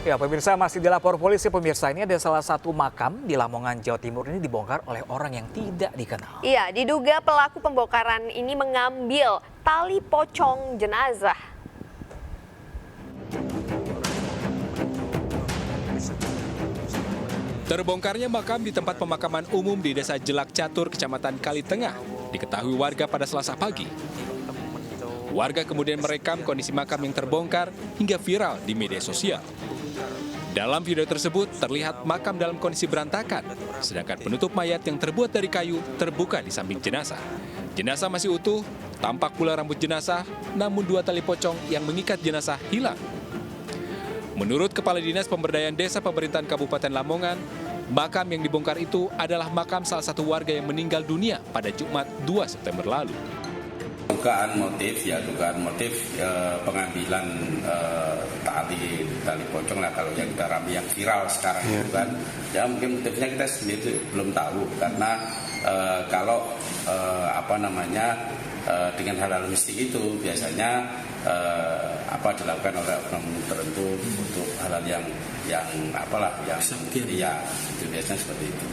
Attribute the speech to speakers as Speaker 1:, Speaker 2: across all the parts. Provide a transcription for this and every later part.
Speaker 1: Ya, pemirsa, masih dilapor polisi. Pemirsa, ini ada salah satu makam di Lamongan, Jawa Timur ini dibongkar oleh orang yang tidak dikenal.
Speaker 2: Iya, diduga pelaku pembongkaran ini mengambil tali pocong jenazah.
Speaker 3: Terbongkarnya makam di tempat pemakaman umum di Desa Jelak Catur, Kecamatan Kalitengah, diketahui warga pada Selasa pagi. Warga kemudian merekam kondisi makam yang terbongkar hingga viral di media sosial. Dalam video tersebut terlihat makam dalam kondisi berantakan, sedangkan penutup mayat yang terbuat dari kayu terbuka di samping jenazah. Jenazah masih utuh, tampak pula rambut jenazah, namun 2 tali pocong yang mengikat jenazah hilang. Menurut Kepala Dinas Pemberdayaan Desa Pemerintahan Kabupaten Lamongan, makam yang dibongkar itu adalah makam salah satu warga yang meninggal dunia pada Jumat 2 September lalu.
Speaker 4: Dugaan motif pengambilan tali pocong lah kalau yang rame yang viral sekarang itu kan. Ya mungkin motifnya kita sendiri belum tahu karena dengan hal-hal mistik itu biasanya dilakukan oleh oknum tertentu untuk hal-hal yang itu biasanya seperti itu.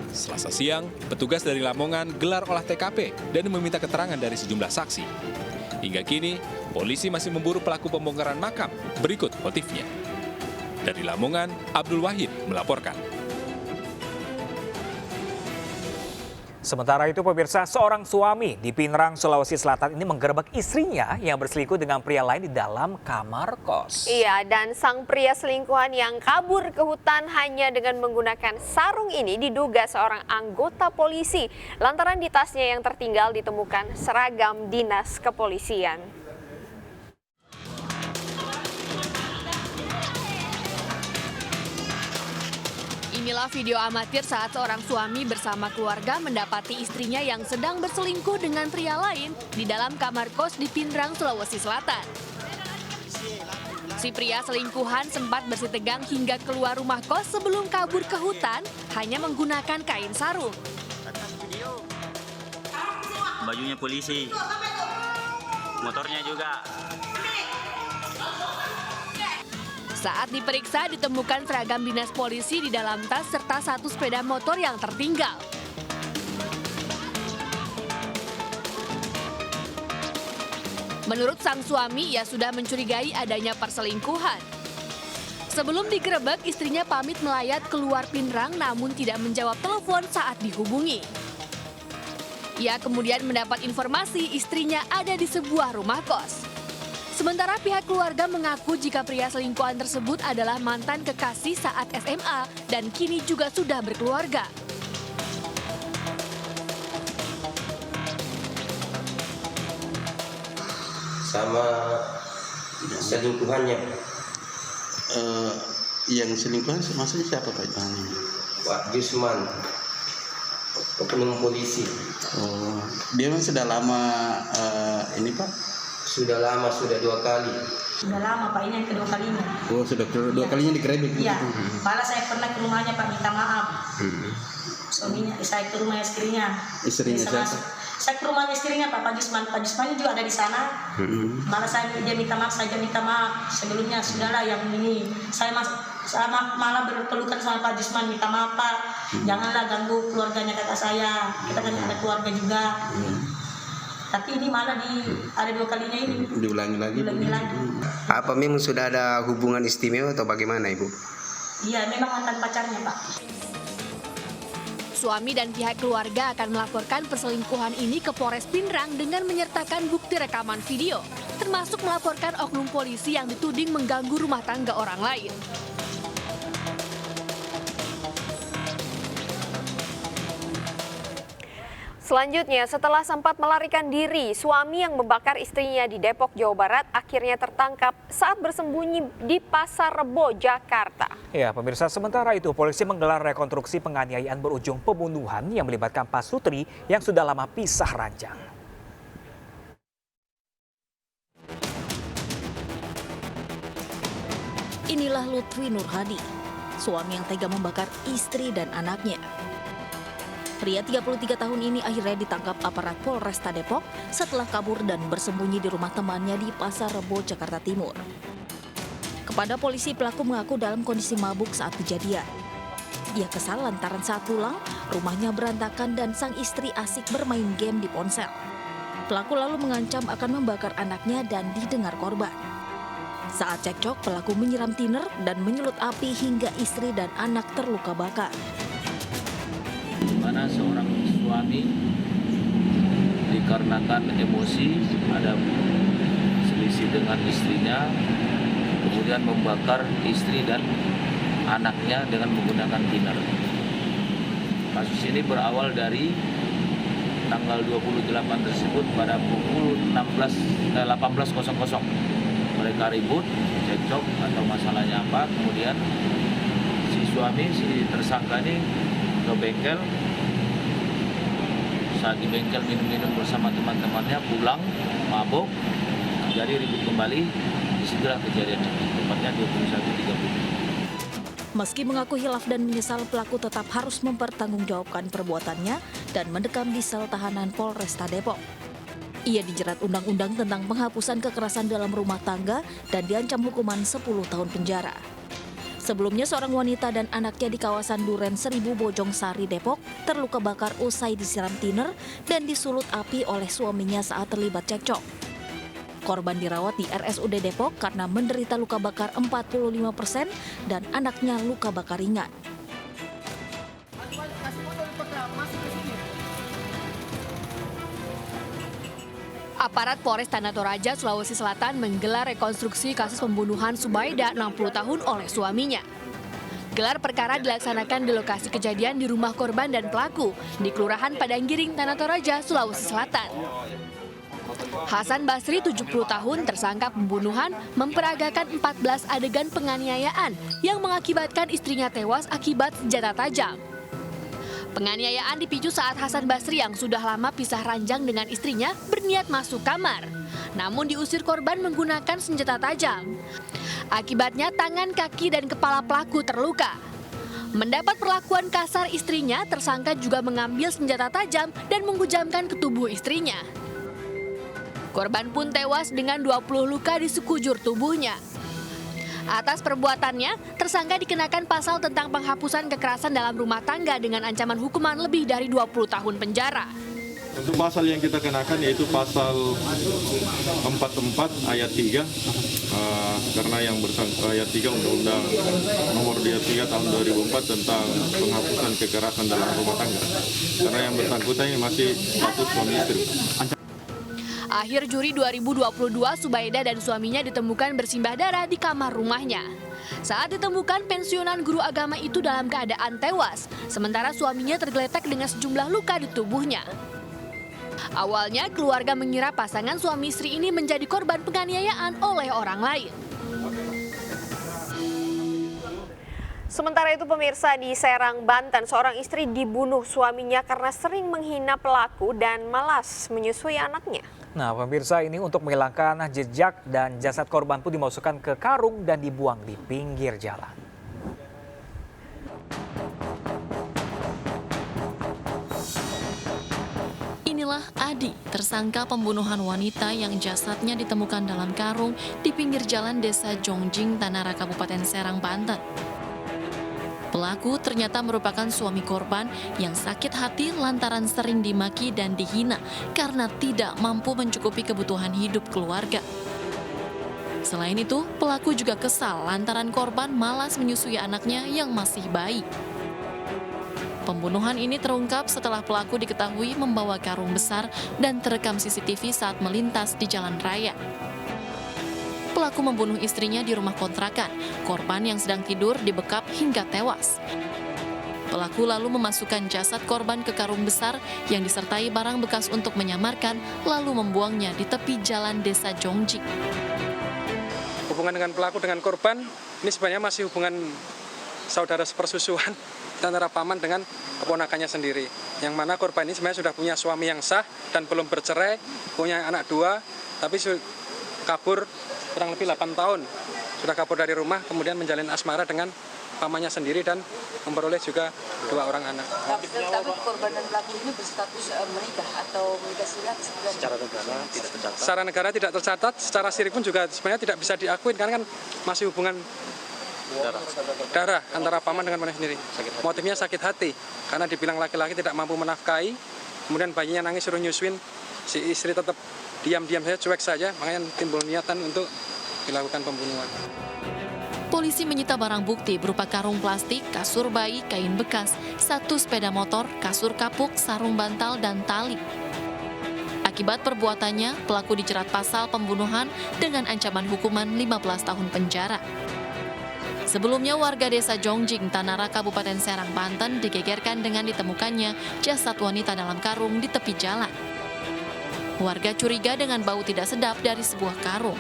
Speaker 3: Selasa siang, petugas dari Lamongan gelar olah TKP dan meminta keterangan dari sejumlah saksi. Hingga kini, polisi masih memburu pelaku pembongkaran makam. Berikut motifnya. Dari Lamongan, Abdul Wahid melaporkan.
Speaker 1: Sementara itu, pemirsa, seorang suami di Pinrang, Sulawesi Selatan ini menggerebek istrinya yang berselingkuh dengan pria lain di dalam kamar kos.
Speaker 2: Iya, dan sang pria selingkuhan yang kabur ke hutan hanya dengan menggunakan sarung ini diduga seorang anggota polisi lantaran di tasnya yang tertinggal ditemukan seragam dinas kepolisian.
Speaker 5: Inilah video amatir saat seorang suami bersama keluarga mendapati istrinya yang sedang berselingkuh dengan pria lain di dalam kamar kos di Pinrang, Sulawesi Selatan. Si pria selingkuhan sempat bersih tegang hingga keluar rumah kos sebelum kabur ke hutan hanya menggunakan kain sarung.
Speaker 6: Bajunya polisi, motornya juga.
Speaker 5: Saat diperiksa ditemukan seragam dinas polisi di dalam tas serta 1 sepeda motor yang tertinggal. Menurut sang suami, ia sudah mencurigai adanya perselingkuhan. Sebelum digerebek, istrinya pamit melayat keluar Pinrang namun tidak menjawab telepon saat dihubungi. Ia kemudian mendapat informasi istrinya ada di sebuah rumah kos. Sementara pihak keluarga mengaku jika pria selingkuhan tersebut adalah mantan kekasih saat SMA dan kini juga sudah berkeluarga.
Speaker 7: Sama selingkuhannya.
Speaker 8: Yang selingkuhan maksudnya siapa Pak?
Speaker 7: Pak Jusman, oknum polisi.
Speaker 8: Oh, dia memang sudah lama ini Pak?
Speaker 7: Sudah lama, sudah 2 kali.
Speaker 9: Sudah lama Pak, ini yang kedua kalinya.
Speaker 8: Oh, sudah dua kalinya digerebek?
Speaker 9: Iya, malah saya pernah ke rumahnya Pak minta maaf. Suaminya, saya ke rumah istrinya.
Speaker 8: Istrinya siapa?
Speaker 9: Saya ke rumah istrinya Pak Jusman. Pak Jusman juga ada di sana. Malah dia minta maaf, saya minta maaf. Sebelumnya sudahlah yang ini. Saya malah berpelukan sama Pak Jusman, minta maaf Pak. Janganlah ganggu keluarganya kakak saya. Kita kan ada keluarga juga. Tapi ini malah ada 2 kalinya ini.
Speaker 8: Diulangi lagi.
Speaker 7: Apa memang sudah ada hubungan istimewa atau bagaimana Ibu?
Speaker 9: Iya, memang mantan pacarnya Pak.
Speaker 5: Suami dan pihak keluarga akan melaporkan perselingkuhan ini ke Polres Pinrang dengan menyertakan bukti rekaman video, termasuk melaporkan oknum polisi yang dituding mengganggu rumah tangga orang lain.
Speaker 2: Selanjutnya, setelah sempat melarikan diri, suami yang membakar istrinya di Depok, Jawa Barat akhirnya tertangkap saat bersembunyi di Pasar Rebo, Jakarta.
Speaker 1: Ya, pemirsa, sementara itu polisi menggelar rekonstruksi penganiayaan berujung pembunuhan yang melibatkan Pak Sutri yang sudah lama pisah ranjang.
Speaker 10: Inilah Lutfi Nurhadi, suami yang tega membakar istri dan anaknya. Pria 33 tahun ini akhirnya ditangkap aparat Polresta Depok setelah kabur dan bersembunyi di rumah temannya di Pasar Rebo, Jakarta Timur. Kepada polisi, pelaku mengaku dalam kondisi mabuk saat kejadian. Ia kesal lantaran saat pulang, rumahnya berantakan dan sang istri asik bermain game di ponsel. Pelaku lalu mengancam akan membakar anaknya dan didengar korban. Saat cekcok, pelaku menyiram tiner dan menyulut api hingga istri dan anak terluka bakar.
Speaker 11: Di mana seorang suami dikarenakan emosi, ada selisih dengan istrinya, kemudian membakar istri dan anaknya dengan menggunakan tiner. Kasus ini berawal dari tanggal 28 tersebut pada pukul 18.00. Mereka ribut, cekcok atau masalahnya apa, kemudian si tersangka ini ke bengkel. Saat di bengkel minum-minum bersama teman-temannya, pulang mabuk, jadi ribut kembali. Disitulah kejadian, tepatnya 21.30.
Speaker 10: Meski mengaku hilaf dan menyesal, pelaku tetap harus mempertanggungjawabkan perbuatannya dan mendekam di sel tahanan Polresta Depok. Ia dijerat undang-undang tentang penghapusan kekerasan dalam rumah tangga dan diancam hukuman 10 tahun penjara. Sebelumnya, seorang wanita dan anaknya di kawasan Duren Seribu, Bojong Sari, Depok terluka bakar usai disiram tiner dan disulut api oleh suaminya saat terlibat cekcok. Korban dirawat di RSUD Depok karena menderita luka bakar 45% dan anaknya luka bakar ringan.
Speaker 5: Aparat Polres Tanah Toraja, Sulawesi Selatan menggelar rekonstruksi kasus pembunuhan Subaida 60 tahun oleh suaminya. Gelar perkara dilaksanakan di lokasi kejadian di rumah korban dan pelaku di Kelurahan Padanggiring, Tanah Toraja, Sulawesi Selatan. Hasan Basri, 70 tahun, tersangka pembunuhan, memperagakan 14 adegan penganiayaan yang mengakibatkan istrinya tewas akibat senjata tajam. Penganiayaan dipicu saat Hasan Basri yang sudah lama pisah ranjang dengan istrinya berniat masuk kamar. Namun diusir korban menggunakan senjata tajam. Akibatnya tangan, kaki, dan kepala pelaku terluka. Mendapat perlakuan kasar istrinya, tersangka juga mengambil senjata tajam dan menghujamkan ke tubuh istrinya. Korban pun tewas dengan 20 luka di sekujur tubuhnya. Atas perbuatannya, tersangka dikenakan pasal tentang penghapusan kekerasan dalam rumah tangga dengan ancaman hukuman lebih dari 20 tahun penjara.
Speaker 12: Untuk pasal yang kita kenakan yaitu pasal 44 ayat 3, karena yang ayat 3 Undang-Undang Nomor 23 Tahun 2004 tentang penghapusan kekerasan dalam rumah tangga. Karena yang bersangkutan ini masih status suami istri.
Speaker 5: Akhir Juli 2022, Subaida dan suaminya ditemukan bersimbah darah di kamar rumahnya. Saat ditemukan, pensiunan guru agama itu dalam keadaan tewas, sementara suaminya tergeletak dengan sejumlah luka di tubuhnya. Awalnya, keluarga mengira pasangan suami istri ini menjadi korban penganiayaan oleh orang lain.
Speaker 2: Sementara itu pemirsa, di Serang, Banten, seorang istri dibunuh suaminya karena sering menghina pelaku dan malas menyusui anaknya.
Speaker 1: Nah pemirsa, ini untuk menghilangkan jejak dan jasad korban pun dimasukkan ke karung dan dibuang di pinggir jalan.
Speaker 13: Inilah Adi, tersangka pembunuhan wanita yang jasadnya ditemukan dalam karung di pinggir jalan Desa Jongjing, Tanara, Kabupaten Serang, Banten. Pelaku ternyata merupakan suami korban yang sakit hati lantaran sering dimaki dan dihina karena tidak mampu mencukupi kebutuhan hidup keluarga. Selain itu, pelaku juga kesal lantaran korban malas menyusui anaknya yang masih bayi. Pembunuhan ini terungkap setelah pelaku diketahui membawa karung besar dan terekam CCTV saat melintas di jalan raya. Pelaku membunuh istrinya di rumah kontrakan. Korban yang sedang tidur dibekap hingga tewas. Pelaku lalu memasukkan jasad korban ke karung besar yang disertai barang bekas untuk menyamarkan, lalu membuangnya di tepi jalan Desa Jongjing.
Speaker 14: Hubungan dengan pelaku dengan korban ini sebenarnya masih hubungan saudara sepersusuan antara paman dengan keponakannya sendiri. Yang mana korban ini sebenarnya sudah punya suami yang sah dan belum bercerai, punya anak 2, tapi kabur kurang lebih 8 tahun. Sudah kabur dari rumah, kemudian menjalin asmara dengan pamannya sendiri dan memperoleh juga 2 orang anak.
Speaker 15: Tapi korban dan pelaku ini berstatus menikah atau menikah siri?
Speaker 11: Secara negara tidak tercatat.
Speaker 14: Secara negara tidak tercatat, secara siri pun juga sebenarnya tidak bisa diakui karena kan masih hubungan darah antara paman dengan paman sendiri. Motifnya sakit hati karena dibilang laki-laki tidak mampu menafkahi, kemudian bayinya nangis suruh nyusuin, si istri tetap diam-diam saja, cuek saja, makanya timbul niatan untuk dilakukan pembunuhan.
Speaker 13: Polisi menyita barang bukti berupa karung plastik, kasur bayi, kain bekas, 1 sepeda motor, kasur kapuk, sarung bantal, dan tali. Akibat perbuatannya, pelaku dijerat pasal pembunuhan dengan ancaman hukuman 15 tahun penjara. Sebelumnya, warga desa Jongjing, Tanara, Kabupaten Serang, Banten digegerkan dengan ditemukannya jasad wanita dalam karung di tepi jalan. Warga curiga dengan bau tidak sedap dari sebuah karung.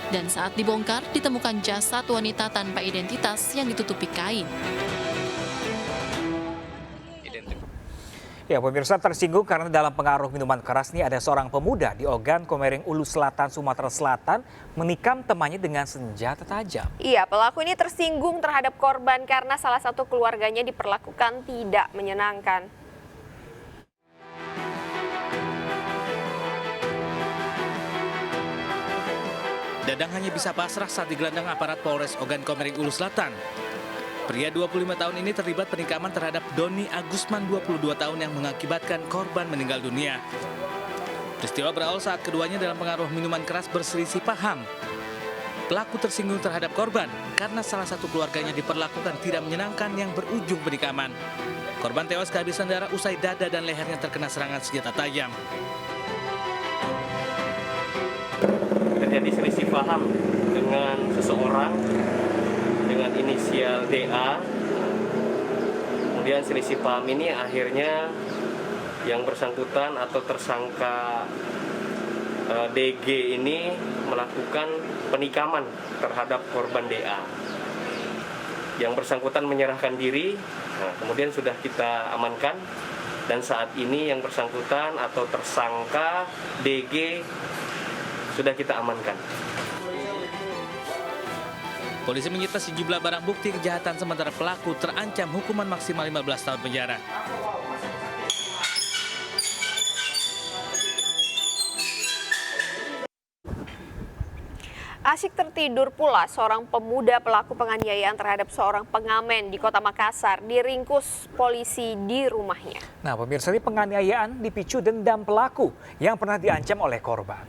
Speaker 13: Dan saat dibongkar, ditemukan jasad wanita tanpa identitas yang ditutupi kain.
Speaker 1: Ya, pemirsa tersinggung karena dalam pengaruh minuman keras ini ada seorang pemuda di Ogan, Komering Ulu Selatan, Sumatera Selatan menikam temannya dengan senjata tajam.
Speaker 2: Iya, pelaku ini tersinggung terhadap korban karena salah satu keluarganya diperlakukan tidak menyenangkan.
Speaker 16: Dadang hanya bisa pasrah saat digelandang aparat Polres Ogan Komering Ulu Selatan. Pria 25 tahun ini terlibat penikaman terhadap Doni Agusman 22 tahun yang mengakibatkan korban meninggal dunia. Peristiwa berawal saat keduanya dalam pengaruh minuman keras berselisih paham. Pelaku tersinggung terhadap korban karena salah satu keluarganya diperlakukan tidak menyenangkan yang berujung penikaman. Korban tewas kehabisan darah usai dada dan lehernya terkena serangan senjata tajam.
Speaker 17: Terjadi selisih paham dengan seseorang dengan inisial DA. Kemudian selisih paham ini akhirnya yang bersangkutan atau tersangka DG ini melakukan penikaman terhadap korban DA. Yang bersangkutan menyerahkan diri, kemudian sudah kita amankan, dan saat ini yang bersangkutan atau tersangka DG sudah kita amankan.
Speaker 16: Polisi menyita sejumlah barang bukti kejahatan sementara pelaku terancam hukuman maksimal 15 tahun penjara.
Speaker 2: Asyik tertidur pula seorang pemuda pelaku penganiayaan terhadap seorang pengamen di Kota Makassar diringkus polisi di rumahnya.
Speaker 1: Nah, pemirsa, ini penganiayaan dipicu dendam pelaku yang pernah diancam oleh korban.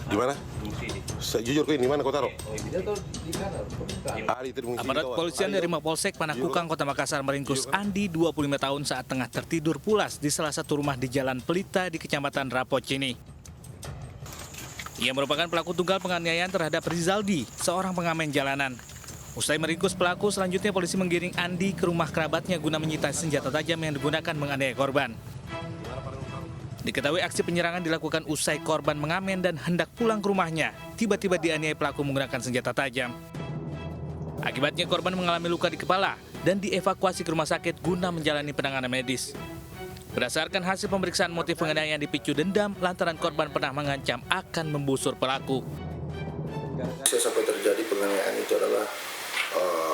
Speaker 18: Di mana? Jujur ini mana kau taruh?
Speaker 16: Aparat kepolisian dari Mapolsek Panakukang, Kota Makassar meringkus Andi 25 tahun saat tengah tertidur pulas di salah satu rumah di Jalan Pelita di Kecamatan Rapocini. Ia merupakan pelaku tunggal penganiayaan terhadap Rizaldi, seorang pengamen jalanan. Usai meringkus pelaku, selanjutnya polisi menggiring Andi ke rumah kerabatnya guna menyita senjata tajam yang digunakan menganiaya korban. Diketahui aksi penyerangan dilakukan usai korban mengamen dan hendak pulang ke rumahnya. Tiba-tiba dianiaya pelaku menggunakan senjata tajam. Akibatnya korban mengalami luka di kepala dan dievakuasi ke rumah sakit guna menjalani penanganan medis. Berdasarkan hasil pemeriksaan, motif penganiayaan dipicu dendam lantaran korban pernah mengancam akan membusur pelaku.
Speaker 19: Sampai terjadi penganiayaan itu adalah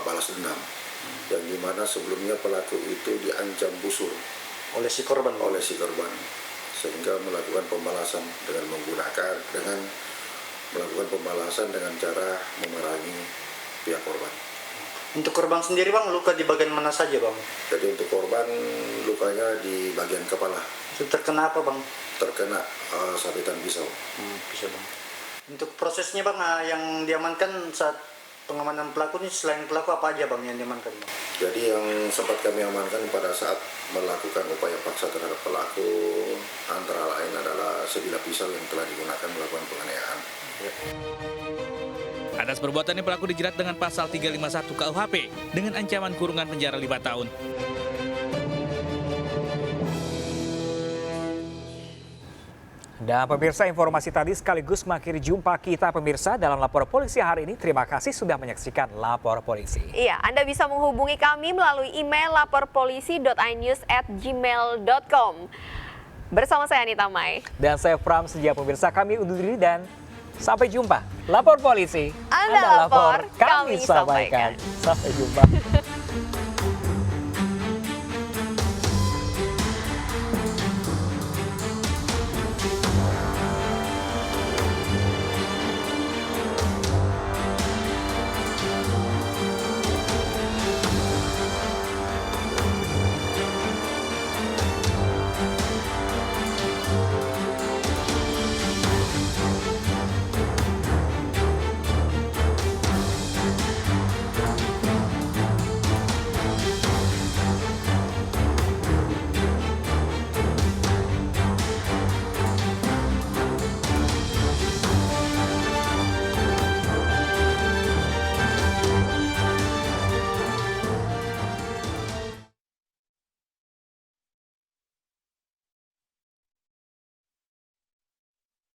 Speaker 19: balas dendam, yang dimana sebelumnya pelaku itu diancam busur oleh si korban. Sehingga melakukan pembalasan dengan cara memerangi pihak korban.
Speaker 20: Untuk korban sendiri bang, luka di bagian mana saja bang?
Speaker 19: Jadi untuk korban lukanya di bagian kepala.
Speaker 20: Itu terkena apa bang?
Speaker 19: Terkena sabetan pisau.
Speaker 20: Pisau bang. Untuk prosesnya bang, yang diamankan saat pengamanan pelaku ini selain pelaku apa aja bang yang diamankan bang?
Speaker 19: Jadi yang sempat kami amankan pada saat melakukan upaya paksa terhadap pelaku antara lain adalah sebilah pisau yang telah digunakan melakukan penganiayaan.
Speaker 16: Atas perbuatannya pelaku dijerat dengan pasal 351 KUHP dengan ancaman kurungan penjara 5 tahun.
Speaker 1: Dan pemirsa, informasi tadi sekaligus mengakhiri jumpa kita pemirsa dalam Lapor Polisi hari ini. Terima kasih sudah menyaksikan Lapor Polisi.
Speaker 2: Iya, Anda bisa menghubungi kami melalui email laporpolisi.inews@gmail.com. Bersama saya Anita Mai.
Speaker 1: Dan saya Pram Sedia, pemirsa, kami undur diri dan Sampai jumpa. Lapor polisi.
Speaker 2: Anda lapor, kami sampaikan.
Speaker 1: Sampai jumpa.